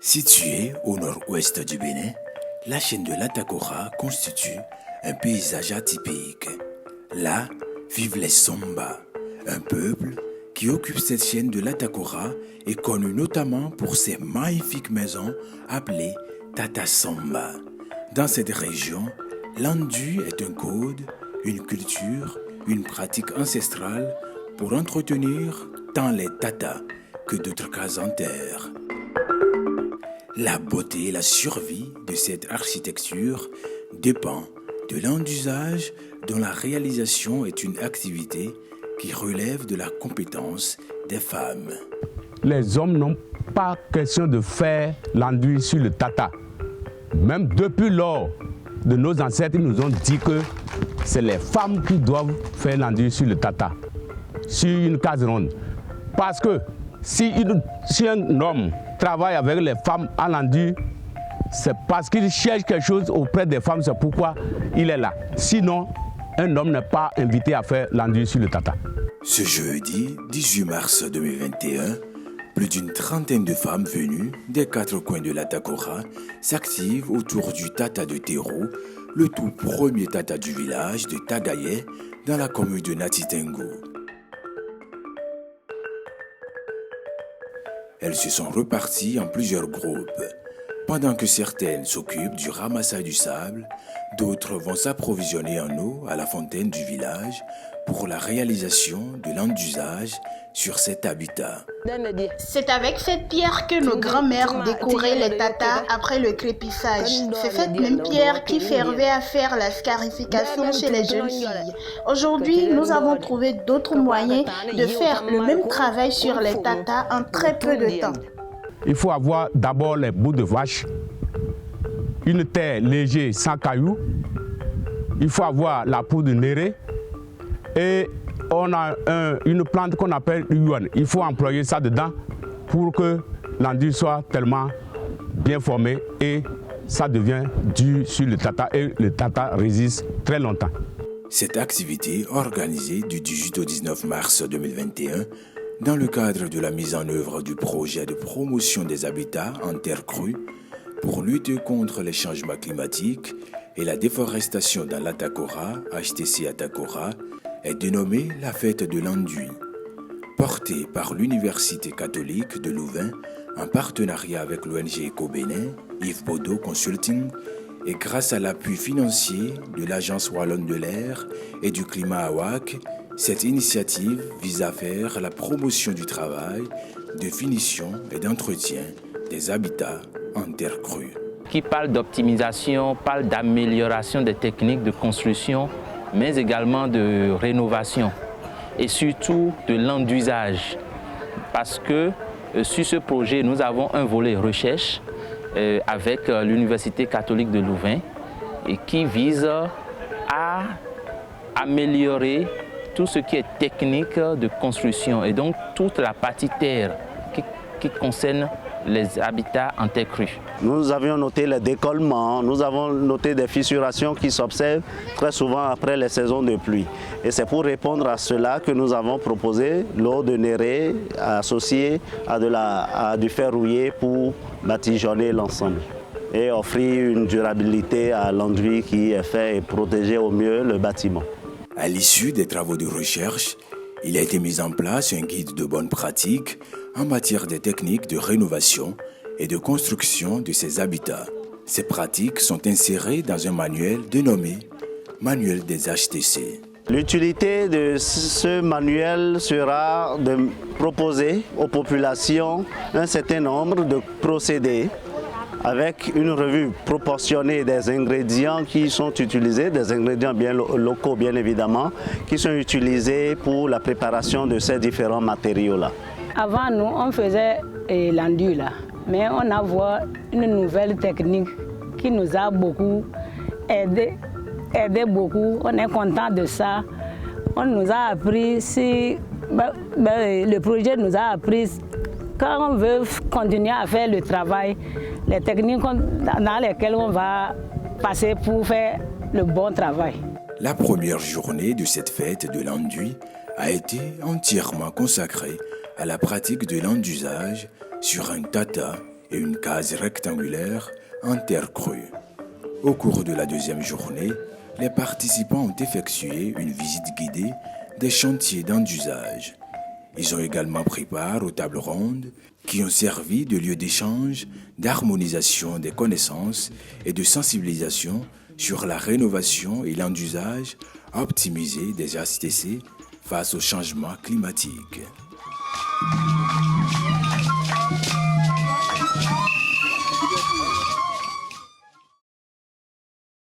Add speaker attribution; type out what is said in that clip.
Speaker 1: Située au nord-ouest du Bénin, la chaîne de l'Atakora constitue un paysage atypique. Là vivent les Somba, un peuple qui occupe cette chaîne de l'Atakora et connu notamment pour ses magnifiques maisons appelées Tata Samba. Dans cette région, l'Andu est un code, une culture, une pratique ancestrale pour entretenir tant les tatas que d'autres cases en terre. La beauté et la survie de cette architecture dépend de l'endusage dont la réalisation est une activité qui relève de la compétence des femmes.
Speaker 2: Les hommes n'ont pas question de faire l'enduit sur le tata. Même depuis lors de nos ancêtres, ils nous ont dit que c'est les femmes qui doivent faire l'enduit sur le tata, sur une case ronde. Parce que si un homme travaille avec les femmes à l'enduit, c'est parce qu'il cherche quelque chose auprès des femmes, c'est pourquoi il est là. Sinon, un homme n'est pas invité à faire l'enduit sur le tata.
Speaker 1: Ce jeudi 18 mars 2021, plus d'une trentaine de femmes venues des quatre coins de l'Atakora s'activent autour du tata de Terreau, le tout premier tata du village de Tagayé, dans la commune de Natitengo. Elles se sont reparties en plusieurs groupes. Pendant que certaines s'occupent du ramassage du sable, d'autres vont s'approvisionner en eau à la fontaine du village pour la réalisation de l'endusage sur cet habitat.
Speaker 3: C'est avec cette pierre que nos grands-mères décoraient les tatas après le crépissage. C'est cette même pierre qui servait à faire la scarification chez les jeunes filles. Aujourd'hui, nous avons trouvé d'autres moyens de faire le même travail sur les tatas en très peu de temps.
Speaker 2: Il faut avoir d'abord les bouts de vache, une terre légère sans cailloux, il faut avoir la poudre de néré et on a une plante qu'on appelle yuan. Il faut employer ça dedans pour que l'enduit soit tellement bien formé et ça devient dur sur le tata et le tata résiste très longtemps.
Speaker 1: Cette activité organisée du 18 au 19 mars 2021 dans le cadre de la mise en œuvre du projet de promotion des habitats en terre crue pour lutter contre les changements climatiques et la déforestation dans l'Atakora, HTC Atakora, est dénommée la fête de l'enduit. Portée par l'Université catholique de Louvain en partenariat avec l'ONG Eco-Bénin, Yves Bodo Consulting, et grâce à l'appui financier de l'Agence wallonne de l'air et du climat AWAC, cette initiative vise à faire la promotion du travail, de finition et d'entretien des habitats en terre crue.
Speaker 4: Qui parle d'optimisation, parle d'amélioration des techniques de construction, mais également de rénovation et surtout de l'endusage. Parce que sur ce projet, nous avons un volet recherche avec l'Université catholique de Louvain et qui vise à améliorer tout ce qui est technique de construction et donc toute la partie terre qui concerne les habitats en terre crue.
Speaker 5: Nous avions noté les décollements, nous avons noté des fissurations qui s'observent très souvent après les saisons de pluie. Et c'est pour répondre à cela que nous avons proposé l'eau de néré associée à du fer rouillé pour batigeonner l'ensemble et offrir une durabilité à l'enduit qui est fait et protéger au mieux le bâtiment.
Speaker 1: À l'issue des travaux de recherche, il a été mis en place un guide de bonnes pratiques en matière de techniques de rénovation et de construction de ces habitats. Ces pratiques sont insérées dans un manuel dénommé « Manuel des HTC ».
Speaker 5: L'utilité de ce manuel sera de proposer aux populations un certain nombre de procédés avec une revue proportionnée des ingrédients qui sont utilisés, des ingrédients bien locaux bien évidemment, qui sont utilisés pour la préparation de ces différents matériaux-là.
Speaker 6: Avant nous, on faisait l'enduit là, mais on a vu une nouvelle technique qui nous a beaucoup aidé beaucoup. On est content de ça. On nous a appris, le projet nous a appris quand on veut continuer à faire le travail, les techniques dans lesquelles on va passer pour faire le bon travail.
Speaker 1: La première journée de cette fête de l'enduit a été entièrement consacrée à la pratique de l'endusage sur un tata et une case rectangulaire en terre crue. Au cours de la deuxième journée, les participants ont effectué une visite guidée des chantiers d'usage. Ils ont également pris part aux tables rondes qui ont servi de lieu d'échange, d'harmonisation des connaissances et de sensibilisation sur la rénovation et l'usage optimisé des HTC face au changement climatique.